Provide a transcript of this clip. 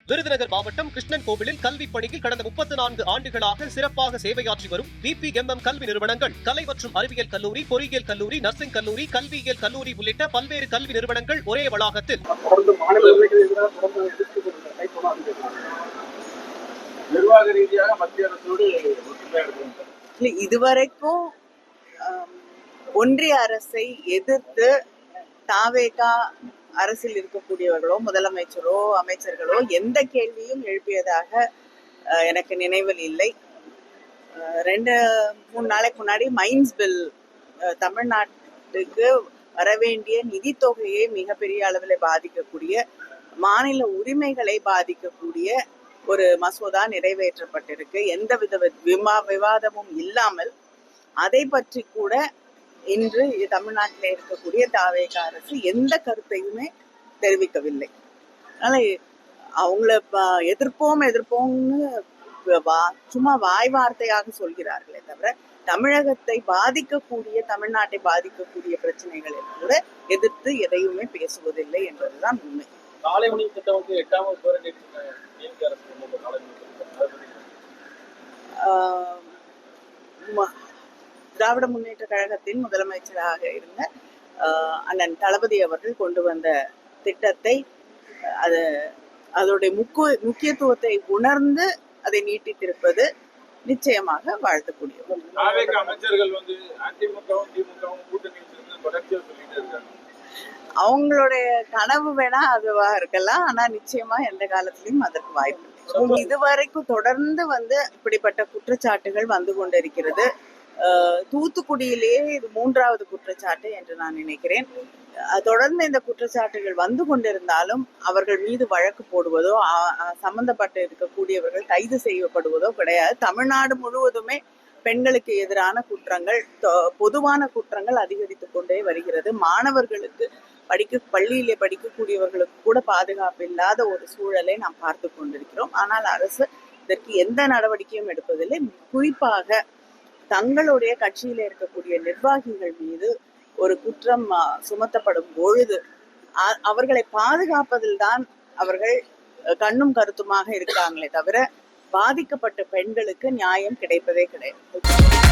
விருதுநகர் மாவட்டம் கிருஷ்ணன் கோவிலில் கல்வி பணியில் கடந்த 34 ஆண்டுகளாக சிறப்பாக சேவையாற்றி வரும் VPMM கல்வி நிறுவனங்கள், கலை மற்றும் அறிவியல் கல்லூரி, பொறியியல் கல்லூரி, நர்சிங் கல்லூரி, கல்வியியல் கல்லூரி உள்ளிட்ட பல்வேறு கல்வி நிறுவனங்கள் ஒரே வளாகத்தில் நிர்வாக ரீதியாக மத்திய அரசோடு இதுவரைக்கும் ஒன்றிய அரசை எதிர்த்து தாவேகா அரசில் இருக்கக்கூடியவர்களோ முதலமைச்சரோ அமைச்சர்களோ எந்த கேள்வியும் எழுப்பியதாக எனக்கு நினைவில் இல்லை. 2-3 நாளைக்கு முன்னாடி மைன்ஸ் பில் தமிழ்நாட்டுக்கு வரவேண்டிய நிதித்தொகையை மிகப்பெரிய அளவில் பாதிக்கக்கூடிய, மாநில உரிமைகளை பாதிக்கக்கூடிய ஒரு மசோதா நிறைவேற்றப்பட்டிருக்கு. எந்தவித விவாதமும் இல்லாமல் அதை பற்றி கூட இன்று தமிழ்நாட்டில் இருக்கக்கூடிய தாவேகா அரசு எந்த கருத்தையுமே தெரிவிக்கவில்லை. அதனால அவங்கள எதிர்ப்போம்னு சும்மா வாய் வார்த்தையாக சொல்கிறார்களே தவிர தமிழகத்தை பாதிக்கக்கூடிய, தமிழ்நாட்டை பாதிக்கக்கூடிய பிரச்சனைகளை கூட எதிர்த்து எதையுமே பேசுவதில்லை என்பதுதான் உண்மை. காலை உணவு திட்டம் வந்து 8ஆம் வகுப்பு திராவிட முன்னேற்ற கழகத்தின் முதலமைச்சராக இருந்த அண்ணன் தளபதி அவர்கள் கொண்டு வந்த திட்டத்தை அதோடைய முக்கியத்துவத்தை உணர்ந்து அதை நீட்டித்திருப்பது நிச்சயமாக வாழ்த்தக்கூடிய. அமைச்சர்கள் வந்து அதிமுகவும் திமுகவும் கூட்டணி தொடர்ச்சியாக சொல்லிட்டு இருக்காங்க. அவங்களுடைய கனவு வேணா அதுவா இருக்கலாம், ஆனா நிச்சயமா எந்த காலத்திலையும் அதற்கு வாய்ப்பு இல்லை. இதுவரைக்கும் தொடர்ந்து இப்படிப்பட்ட குற்றச்சாட்டுகள் வந்து கொண்டிருக்கிறது. தூத்துக்குடியிலேயே இது 3வது குற்றச்சாட்டு என்று நான் நினைக்கிறேன். தொடர்ந்து இந்த குற்றச்சாட்டுகள் வந்து கொண்டிருந்தாலும் அவர்கள் மீது வழக்கு போடுவதோ சம்பந்தப்பட்டு இருக்கக்கூடியவர்கள் கைது செய்யப்படுவதோ கிடையாது. தமிழ்நாடு முழுவதுமே பெண்களுக்கு எதிரான குற்றங்கள், பொதுவான குற்றங்கள் அதிகரித்து கொண்டே வருகிறது. மாணவர்களுக்கு பள்ளியிலே படிக்கக்கூடியவர்களுக்கு கூட பாதுகாப்பு இல்லாத ஒரு சூழலை நாம் பார்த்து கொண்டிருக்கிறோம். ஆனால் அரசு இதற்கு எந்த நடவடிக்கையும் எடுப்பதில்லை. குறிப்பாக தங்களுடைய கட்சியில இருக்கக்கூடிய நிர்வாகிகள் மீது ஒரு குற்றம் சுமத்தப்படும் பொழுது அவர்களை பாதுகாப்பதில் தான் அவர்கள் கண்ணும் கருத்துமாக இருக்காங்களே தவிர பாதிக்கப்பட்ட பெண்களுக்கு நியாயம் கிடைப்பதே கிடையாது.